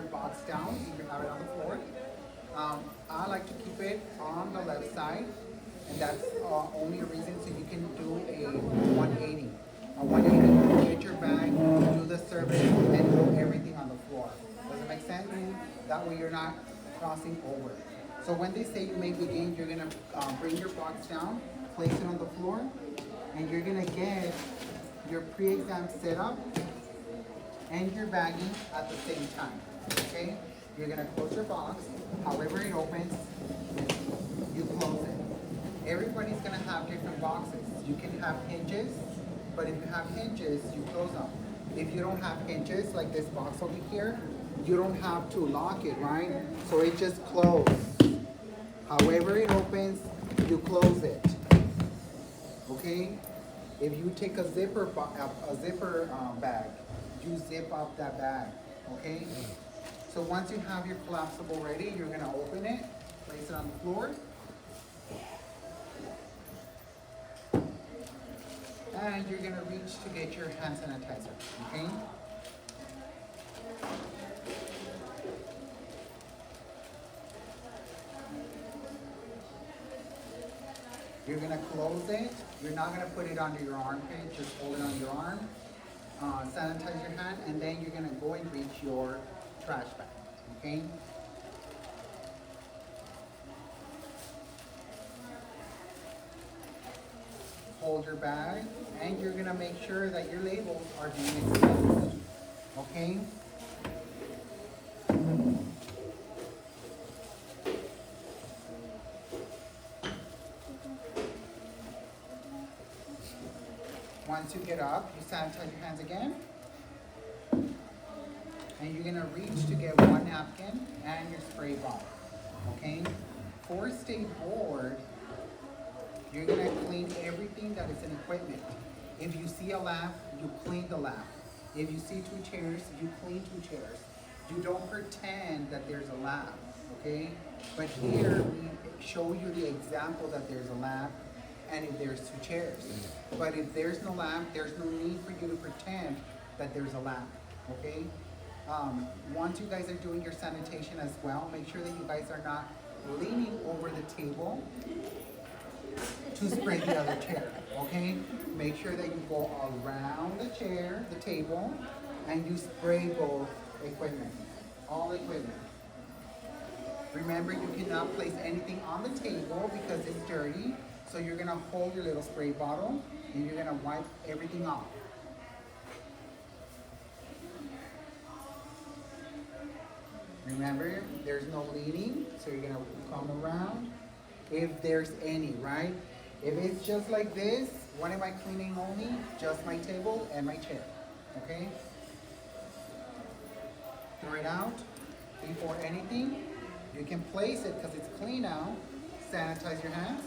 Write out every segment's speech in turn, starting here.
your box down if you have it on the floor. I like to keep it on the left side, and that's only a reason so you can do a 180. A 180, get your bag, do the service, and throw everything on the floor. Does it make sense? That way you're not crossing over. So when they say you may begin, you're gonna bring your box down, place it on the floor, and you're gonna get your pre-exam setup and your bagging at the same time, okay? You're gonna close your box, however it opens, you close it. Everybody's gonna have different boxes. You can have hinges, but if you have hinges, you close them. If you don't have hinges, like this box over here, you don't have to lock it, right? So it just closes. However it opens, you close it, okay? If you take a zipper bag, you zip up that bag, okay? So once you have your collapsible ready, you're gonna open it, place it on the floor, and you're gonna reach to get your hand sanitizer, okay? You're gonna close it. You're not gonna put it under your armpit, just hold it on your arm. Sanitize your hand, and then you're gonna go and reach your trash bag, okay? Hold your bag, and you're gonna make sure that your labels are being exposed, okay? Once you get up, you sanitize your hands again. And you're gonna reach to get one napkin and your spray bottle, okay? For State Board, you're gonna clean everything that is in equipment. If you see a lap, you clean the lap. If you see two chairs, you clean two chairs. You don't pretend that there's a lap, okay? But here, we show you the example that there's a lap and if there's two chairs. But if there's no lap, there's no need for you to pretend that there's a lap, okay? Once you guys are doing your sanitation as well, make sure that you guys are not leaning over the table to spray the other chair, okay? Make sure that you go around the chair, the table, and you spray both equipment, all equipment. Remember, you cannot place anything on the table because it's dirty, so you're gonna hold your little spray bottle and you're gonna wipe everything off. Remember, there's no leaning, so you're gonna come around. If there's any, right? If it's just like this, what am I cleaning only? Just my table and my chair, okay? Throw it out before anything. You can place it because it's clean now. Sanitize your hands.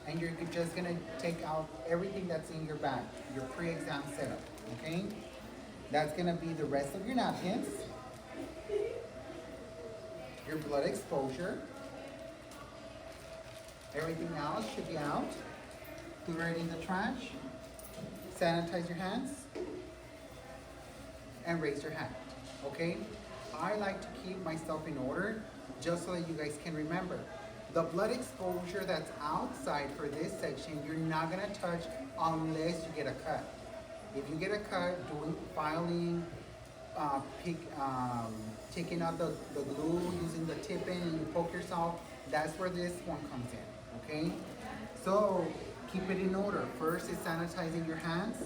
And you're just gonna take out everything that's in your bag, your pre-exam setup, okay? That's gonna be the rest of your napkins, your blood exposure. Everything else should be out. Throw it in the trash. Sanitize your hands. And raise your hand, okay? I like to keep myself in order just so that you guys can remember. The blood exposure that's outside for this section, you're not gonna touch unless you get a cut. If you get a cut, doing filing, taking out the glue, using the tip-in, and you poke yourself, that's where this one comes in, okay? So keep it in order. First is sanitizing your hands,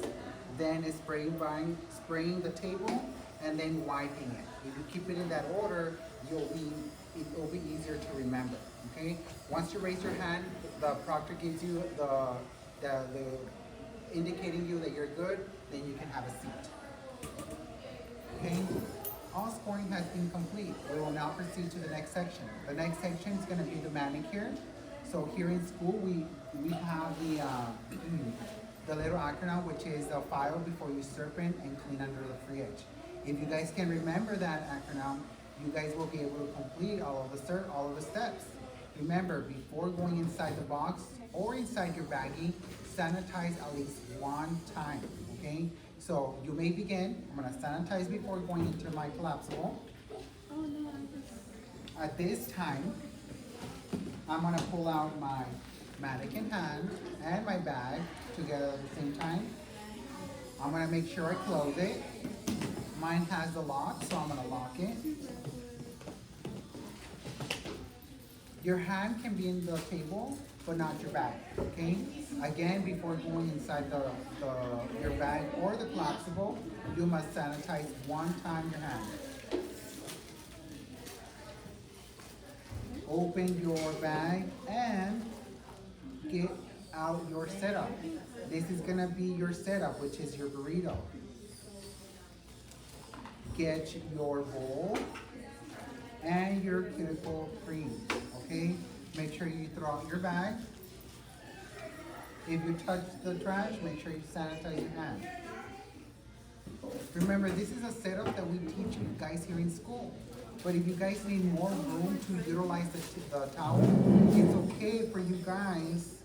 then is spraying the table, and then wiping it. If you keep it in that order, it will be easier to remember, okay? Once you raise your hand, the proctor gives you the indicating you that you're good, then you can have a seat. Okay? All scoring has been complete. We will now proceed to the next section. The next section is going to be the manicure. So here in school, we have the little acronym, which is file before you serpent and clean under the fridge. If you guys can remember that acronym, you guys will be able to complete all of the steps. Remember, before going inside the box or inside your baggie, sanitize at least one time, okay? So you may begin. I'm gonna sanitize before going into my collapsible. At this time, I'm gonna pull out my mannequin hand and my bag together at the same time. I'm gonna make sure I close it. Mine has the lock, so I'm gonna lock it. Your hand can be in the table, but not your bag, okay? Again, before going inside your bag or the collapsible, you must sanitize one time your hand. Open your bag and get out your setup. This is gonna be your setup, which is your burrito. Get your bowl and your cuticle cream, okay? Make sure you throw out your bag. If you touch the trash, make sure you sanitize your hands. Remember, this is a setup that we teach you guys here in school. But if you guys need more room to utilize the towel, it's okay for you guys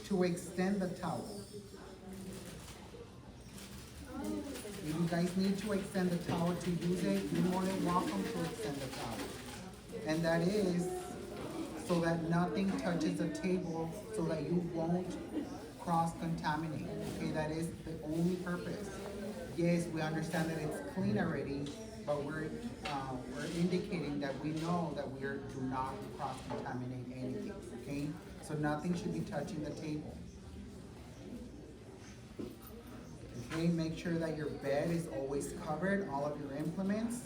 to extend the towel. If you guys need to extend the towel to use it, you're more than welcome to extend the towel. And that is so that nothing touches the table, so that you won't cross-contaminate. Okay, that is the only purpose. Yes, we understand that it's clean already, but we're indicating that we know that we do not cross-contaminate anything. Okay, so nothing should be touching the table. Okay, make sure that your bed is always covered, all of your implements,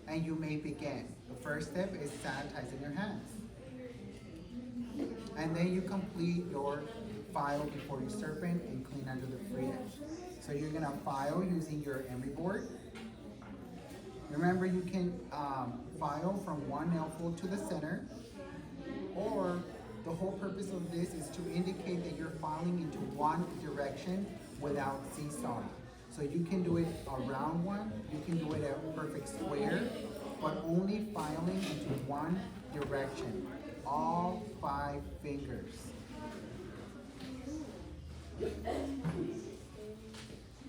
and you may begin. The first step is sanitizing your hands. And then you complete your file before you serpent and clean under the free edge. So you're gonna file using your emery board. Remember, you can file from one nail fold to the center, or the whole purpose of this is to indicate that you're filing into one direction without seesawing. So you can do it a round one, you can do it a perfect square, but only filing into one direction, all 5 fingers.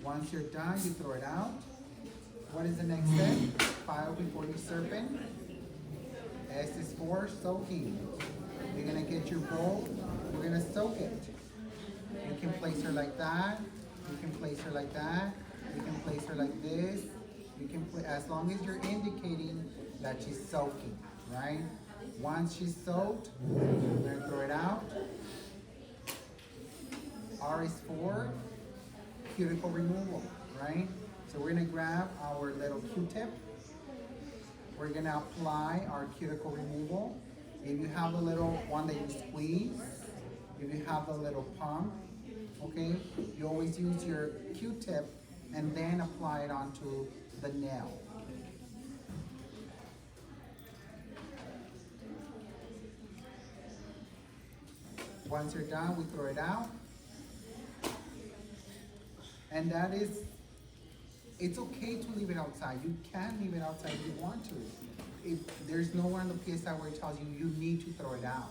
Once you're done, you throw it out. What is the next step? File before you serpent. S is for soaking. You're gonna get your bowl, we're gonna soak it. You can place her like that, you can place her like that, you can place her like this. You can as long as you're indicating that she's soaking, right? Once she's soaked, we're gonna throw it out. R is for cuticle removal, right? So we're gonna grab our little Q-tip. We're gonna apply our cuticle removal. If you have the little one that you squeeze, if you have the little pump, okay, you always use your Q-tip and then apply it onto the nail. Once you're done, we throw it out. And that is, it's okay to leave it outside. You can leave it outside if you want to. If there's nowhere in the PSI where it tells you you need to throw it out.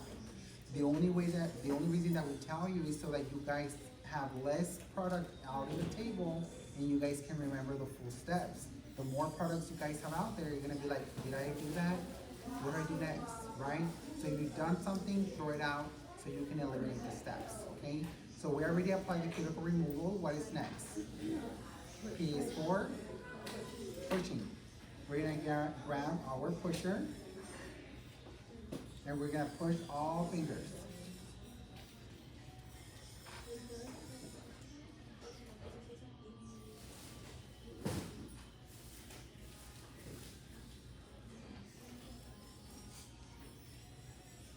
The only reason that we tell you is so that you guys have less product out on the table and you guys can remember the full steps. The more products you guys have out there, you're gonna be like, did I do that? What do I do next, right? So if you've done something, throw it out so you can eliminate the steps, okay? So we already applied the cuticle removal. What is next? P is for pushing. We're gonna grab our pusher and we're gonna push all fingers.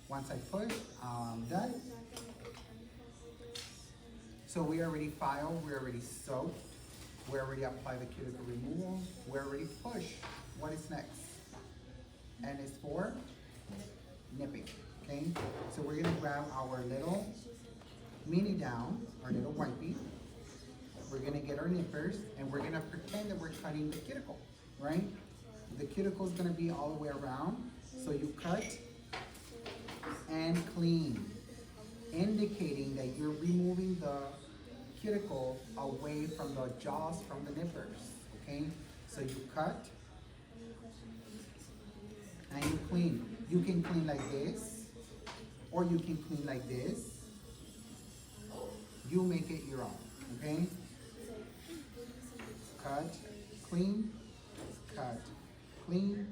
Once I push, I'm done. So we already filed, we already soaked, we already applied the cuticle removal, we already pushed. What is next? N is for nipping, okay? So we're gonna grab our little mini down, our little wipey. We're gonna get our nippers and we're gonna pretend that we're cutting the cuticle, right? The cuticle is gonna be all the way around. So you cut and clean, indicating that you're removing the cuticle away from the jaws, from the nippers, okay? So you cut and you clean. You can clean like this, or you can clean like this. You make it your own, okay? Cut, clean, cut, clean,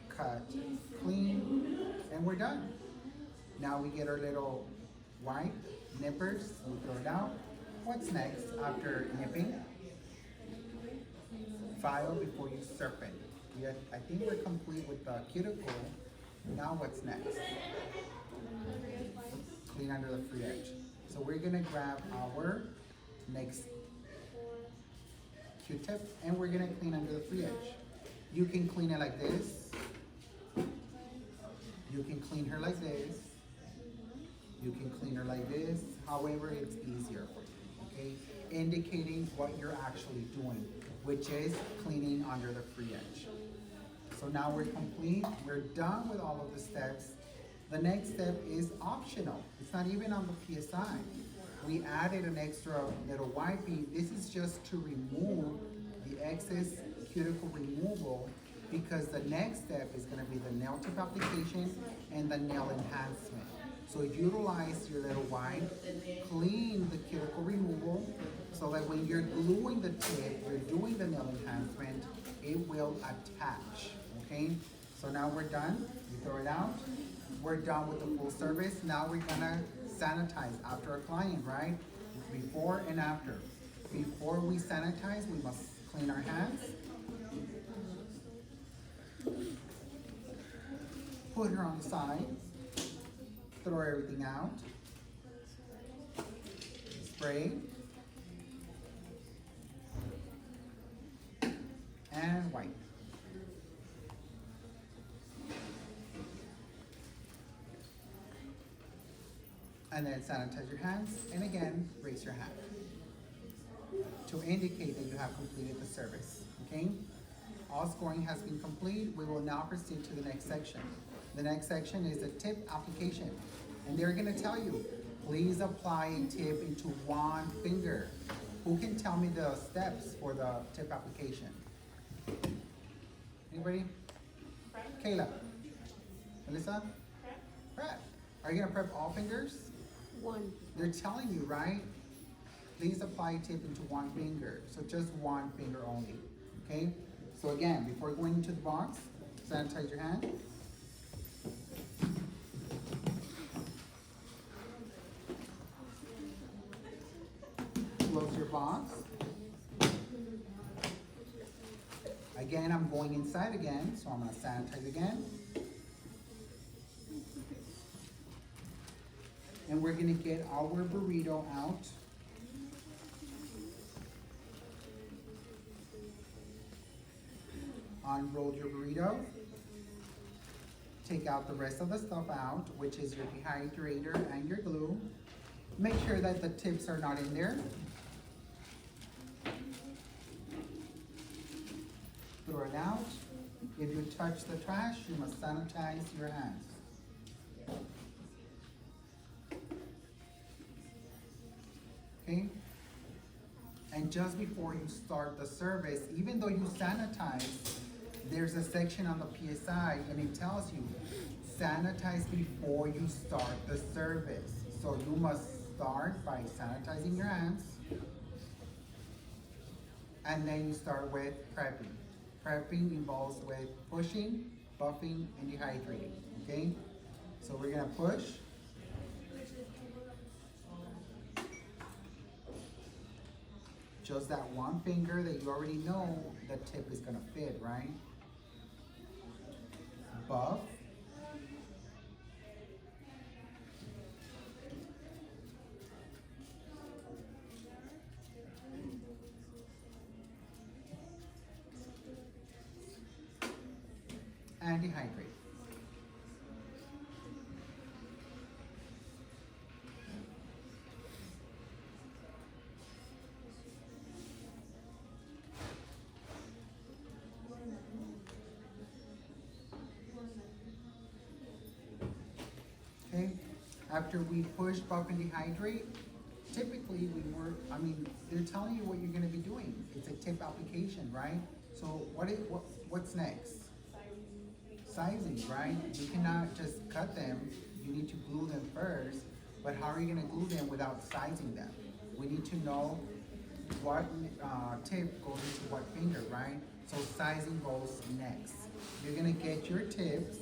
cut, clean, and we're done. Now we get our little white nippers, we throw it out. What's next after nipping? File before you serpent. I think we're complete with the cuticle. Now what's next? Clean under the free edge. So we're gonna grab our next Q-tip and we're gonna clean under the free edge. You can clean it like this. You can clean her like this. You can clean her like this. However, it's easier for you, okay? Indicating what you're actually doing, which is cleaning under the free edge. So now we're complete. We're done with all of the steps. The next step is optional. It's not even on the PSI. We added an extra little white bead. This is just to remove the excess cuticle removal, because the next step is gonna be the nail tip application and the nail enhancement. So utilize your little white, clean the cuticle removal, so that when you're gluing the tip, you're doing the nail enhancement, it will attach, okay? So now we're done, you throw it out. We're done with the full service. Now we're gonna sanitize after a client, right? Before and after. Before we sanitize, we must clean our hands. Put her on the side. Throw everything out. Spray. And wipe. And then sanitize your hands, and again, raise your hand to indicate that you have completed the service, okay? All scoring has been complete. We will now proceed to the next section. The next section is the tip application. And they're gonna tell you, please apply a tip into one finger. Who can tell me the steps for the tip application? Anybody? Kayla? Melissa? Prep. Are you gonna prep all fingers? One. They're telling you, right? Please apply tip into one finger. So just one finger only, okay? So again, before going into the box, sanitize your hand. Close your box. Again, I'm going inside again, so I'm gonna sanitize again. And we're gonna get our burrito out. Unroll your burrito. Take out the rest of the stuff out, which is your dehydrator and your glue. Make sure that the tips are not in there. Throw it out. If you touch the trash, you must sanitize your hands. Okay? And just before you start the service, even though you sanitize, there's a section on the PSI and it tells you, sanitize before you start the service. So you must start by sanitizing your hands, and then you start with prepping. Prepping involves with pushing, buffing, and dehydrating, okay? So we're gonna push. Just that one finger that you already know the tip is gonna fit, right? Buff. And dehydrate. Okay, after we push, buff, and dehydrate, typically basically I mean, they're telling you what you're gonna be doing. It's a tip application, right? So what's next? Sizing, right? You cannot just cut them. You need to glue them first. But how are you gonna glue them without sizing them? We need to know what tip goes into what finger, right? So sizing goes next. You're gonna get your tips,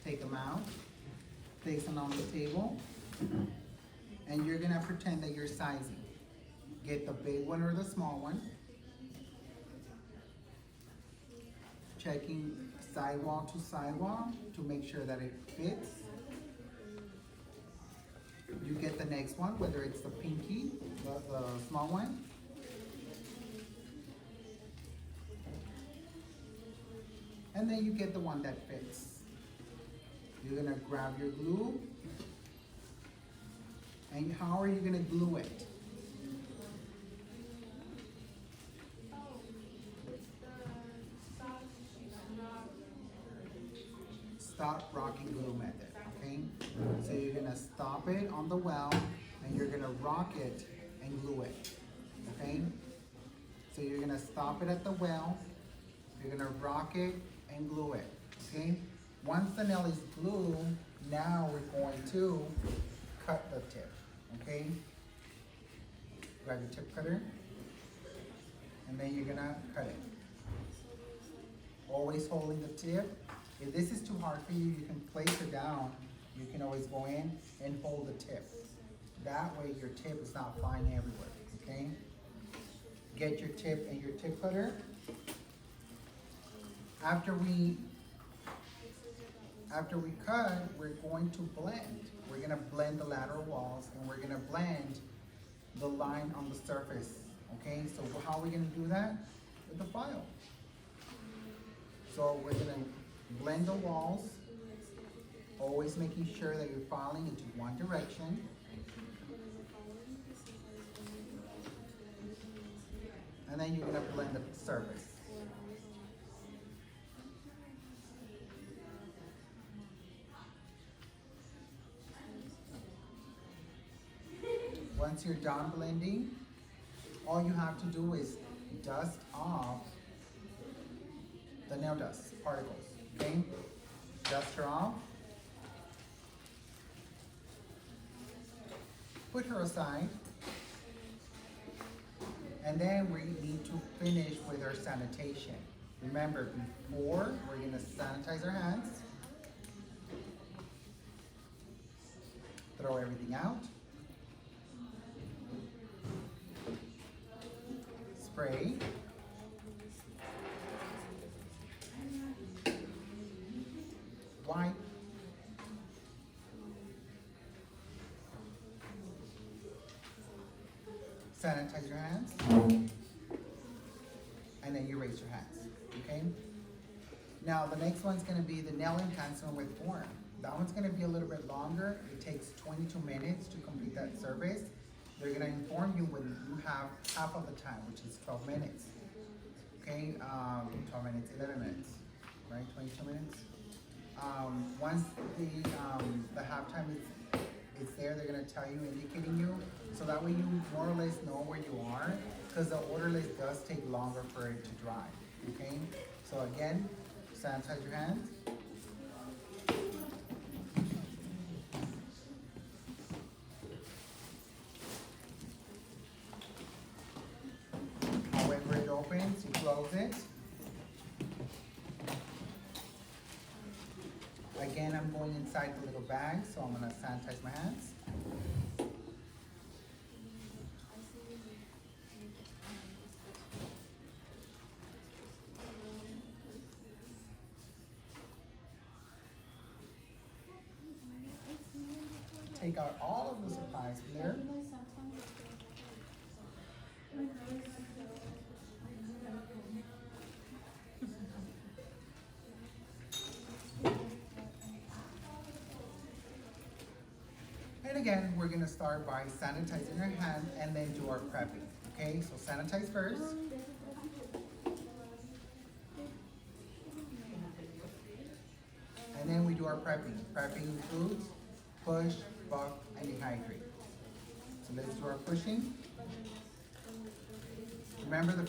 take them out, place them on the table, and you're gonna pretend that you're sizing. Get the big one or the small one. Checking sidewall to sidewall to make sure that it fits. You get the next one, whether it's the pinky, the small one. And then you get the one that fits. You're gonna grab your glue. And how are you gonna glue it? Stop rocking glue method, okay? So you're gonna stop it on the well and you're gonna rock it and glue it, okay? So you're gonna stop it at the well, you're gonna rock it and glue it, okay? Once the nail is glued, now we're going to cut the tip, okay? Grab your tip cutter and then you're gonna cut it. Always holding the tip. If this is too hard for you, you can place it down. You can always go in and hold the tip. That way your tip is not flying everywhere, okay? Get your tip and your tip cutter. After we cut, we're going to blend. We're gonna blend the lateral walls and we're gonna blend the line on the surface, okay? So how are we gonna do that? With the file. So we're gonna blend the walls, always making sure that you're filing into one direction. And then you're gonna blend the surface. Once you're done blending, all you have to do is dust off the nail dust particles, okay? Dust her off. Put her aside. And then we need to finish with our sanitation. Remember, before we're gonna sanitize our hands. Throw everything out. Spray. Wipe. Sanitize your hands. And then you raise your hands, okay? Now the next one's gonna be the nail enhancement with form. That one's gonna be a little bit longer. It takes 22 minutes to complete that service. They're gonna inform you when you have half of the time, which is 12 minutes. Okay, 12 minutes, 11 minutes, right? 22 minutes. Once the halftime is there, they're gonna tell you, indicating you, so that way you more or less know where you are, because the order list does take longer for it to dry. Okay, so again, sanitize your hands. However it opens, you close it. Again, I'm going inside the little bag, so I'm gonna sanitize my hands. Take out all of the supplies from there. And again, we're gonna start by sanitizing your hand and then do our prepping. Okay, so sanitize first. And then we do our prepping. Prepping includes push, buff, and dehydrate. So let's do our pushing. Remember the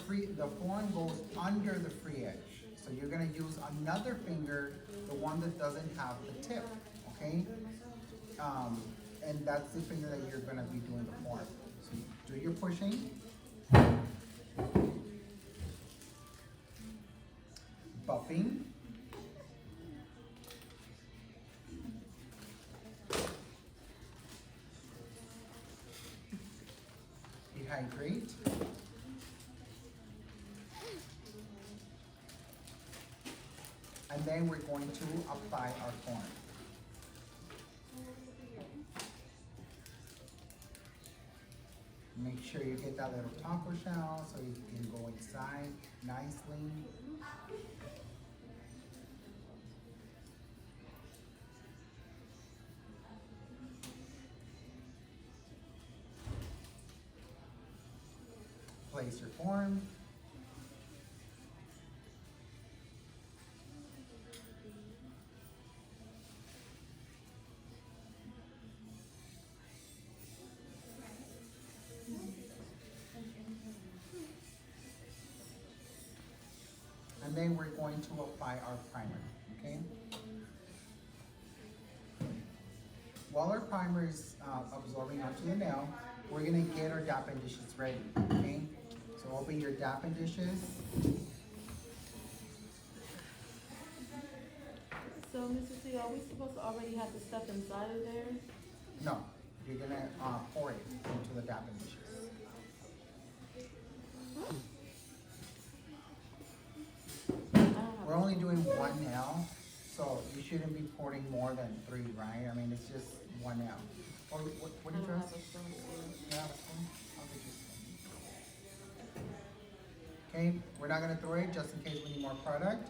form goes under the free edge. So you're gonna use another finger, the one that doesn't have the tip, okay? And that's the finger that you're gonna be doing the form. So you do your pushing. Buffing. Dehydrate. And then we're going to apply our form. Make sure you get that little taco shell so you can go inside nicely. Place your form. And then we're going to apply our primer, okay? While our primer is absorbing onto the nail, we're gonna get our dappen dishes ready, okay? So open your dappen dishes. So, Mr. C, are we supposed to already have the stuff inside of there? No, you're gonna pour it into the dappen dishes. We're only doing one nail, so you shouldn't be pouring more than 3, right? I mean, it's just one nail. Or what do you dress? Yeah, I'll get you some. Okay, we're not gonna throw it just in case we need more product.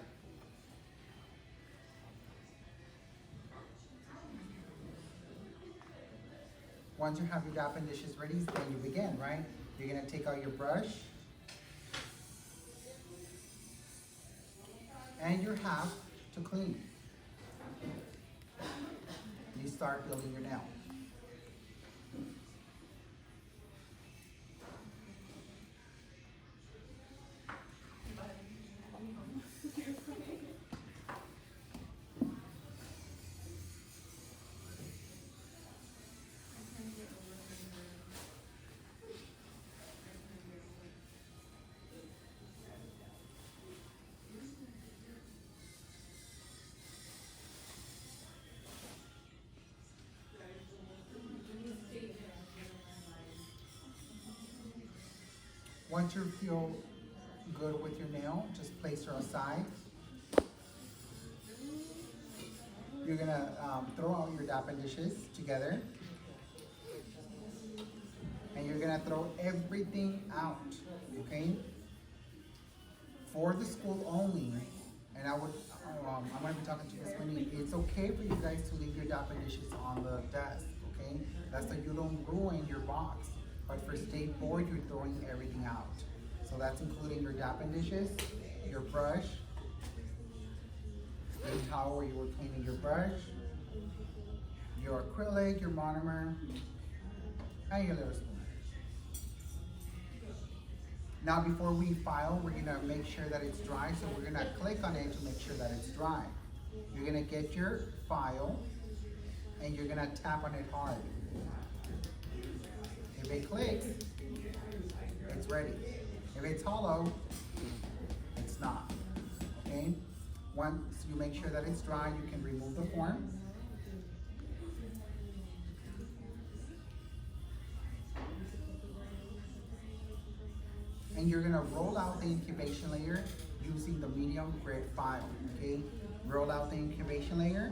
Once you have your dappen dishes ready, then you begin, right? You're gonna take out your brush and your half to clean. You start building your nail. Once you feel good with your nail, just place her aside. You're gonna throw out your dappen dishes together. And you're gonna throw everything out, okay? For the school only, and I'm gonna be talking to Miss Winnie, it's okay for you guys to leave your dappen dishes on the desk, okay? That's so you don't ruin your box. But for state board, you're throwing everything out. So that's including your dappen dishes, your brush, the towel where you were cleaning your brush, your acrylic, your monomer, and your little spoon. Now before we file, we're gonna make sure that it's dry, so we're gonna click on it to make sure that it's dry. You're gonna get your file, and you're gonna tap on it hard. If it clicks, it's ready. If it's hollow, it's not, okay? Once you make sure that it's dry, you can remove the form. And you're gonna roll out the incubation layer using the medium grit file, okay? Roll out the incubation layer.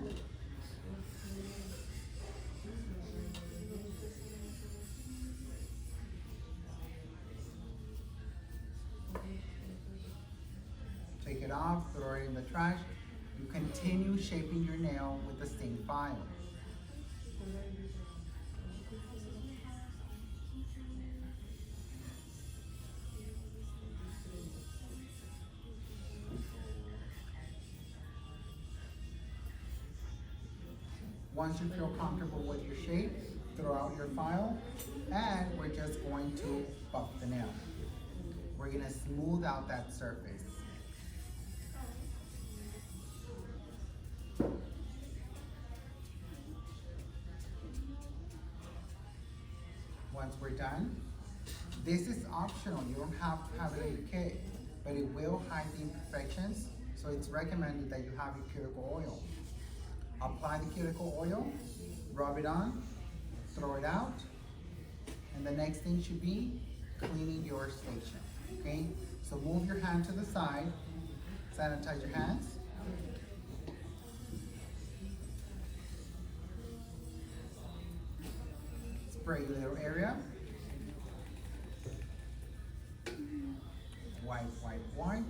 Take it off, throw it in the trash. You continue shaping your nail with the same file. Once you feel comfortable with your shape, throw out your file, and we're just going to buff the nail. We're gonna smooth out that surface. Once we're done, this is optional. You don't have to have it in your kit, but it will hide the imperfections, so it's recommended that you have your cuticle oil. Apply the cuticle oil, rub it on, throw it out, and the next thing should be cleaning your station, okay? So move your hand to the side, sanitize your hands. Spray your little area. Wipe, wipe, wipe.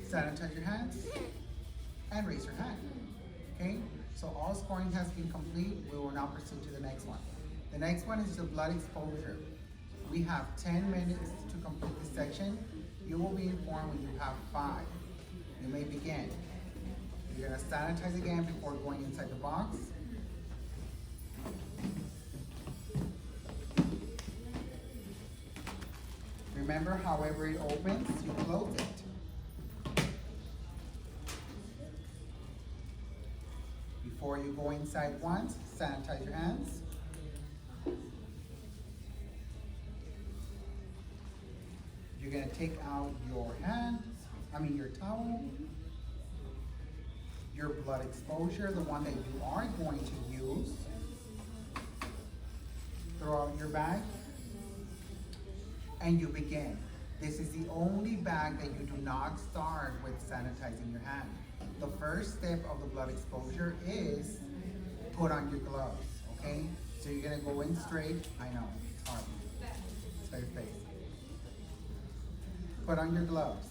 Sanitize your hands and raise your hand. Okay, so all scoring has been complete. We will now proceed to the next one. The next one is the blood exposure. We have 10 minutes to complete this section. You will be informed when you have 5. You may begin. You're gonna sanitize again before going inside the box. Remember, however it opens, you close it. Before you go inside once, sanitize your hands. You're gonna take out your your towel, your blood exposure, the one that you are going to use. Throw out your bag, and you begin. This is the only bag that you do not start with sanitizing your hand. The first step of the blood exposure is put on your gloves, okay? So you're gonna go in straight. I know, it's hard. Straight face. Put on your gloves.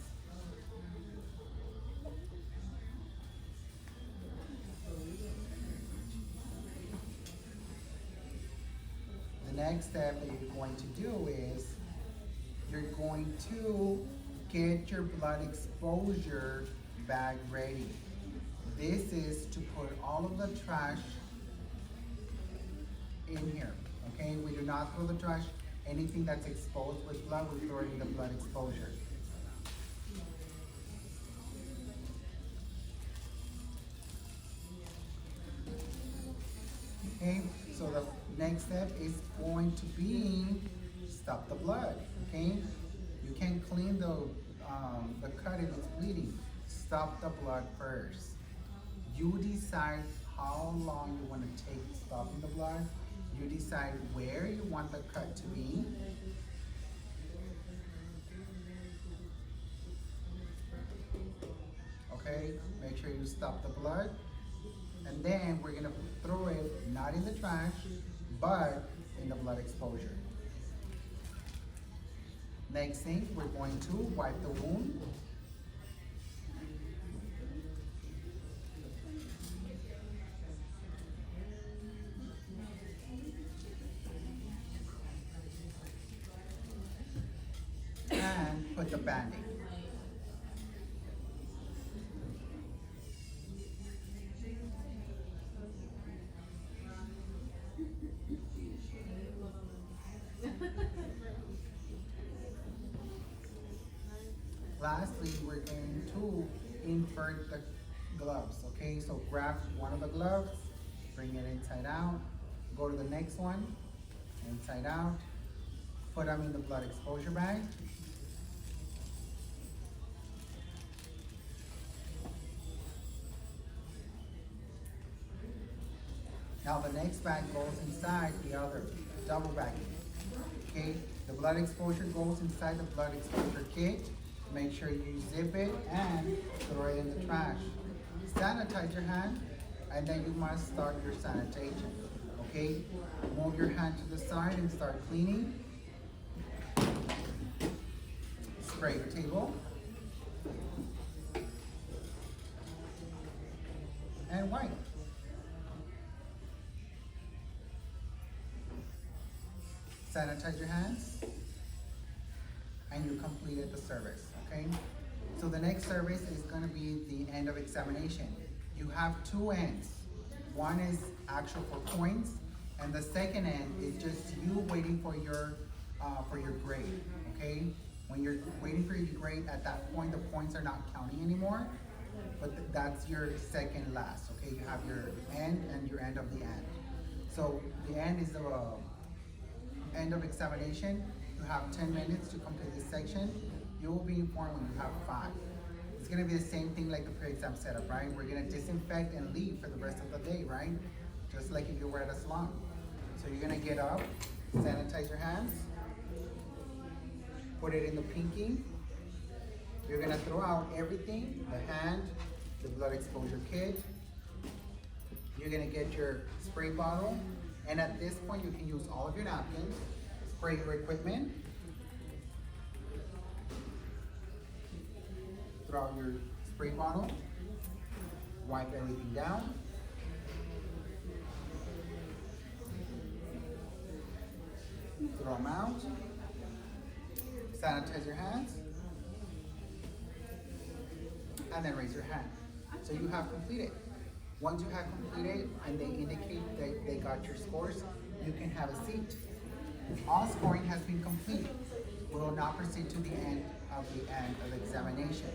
The next step that you're going to do is you're going to get your blood exposure bag ready. This is to put all of the trash in here, okay? We do not throw the trash. Anything that's exposed with blood, we throw it in the blood exposure. Okay, so the next step is going to be stop the blood, okay? You can clean the cut if it's bleeding. Stop the blood first. You decide how long you want to take stopping the blood. You decide where you want the cut to be. Okay, make sure you stop the blood. And then we're gonna throw it, not in the trash, but in the blood exposure. Next thing, we're going to wipe the wound. And put the Band-Aid. Lastly, we're going to invert the gloves, okay? So grab one of the gloves, bring it inside out, go to the next one, inside out, put them in the blood exposure bag. Now the next bag goes inside the other, double bagging, okay? The blood exposure goes inside the blood exposure kit. Make sure you zip it and throw it in the trash. Sanitize your hand, and then you must start your sanitation, okay? Move your hand to the side and start cleaning. Spray your table. And wipe. Sanitize your hands, and you completed the service. okay? So the next service is gonna be the end of examination. You have two ends. One is actual for points, and the second end is just you waiting for your grade, okay? When you're waiting for your grade, at that point, the points are not counting anymore, but that's your second last, okay? You have your end and your end of the end. So the end is the end of examination. You have 10 minutes to complete this section. You will be informed when you have 5. It's gonna be the same thing like the pre-exam setup, right? We're gonna disinfect and leave for the rest of the day, right? Just like if you were at a salon. So you're gonna get up, sanitize your hands, put it in the pinky. You're gonna throw out everything, the hand, the blood exposure kit. You're gonna get your spray bottle, and at this point you can use all of your napkins, spray your equipment, throw out your spray bottle, wipe everything down. Throw them out. Sanitize your hands. And then raise your hand. So you have completed. Once you have completed and they indicate that they got your scores, you can have a seat. All scoring has been complete. We will now proceed to the end of examination.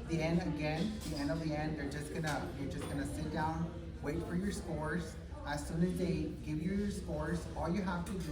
The end again, the end of the end, you're just gonna sit down, wait for your scores. As soon as they give you your scores, all you have to do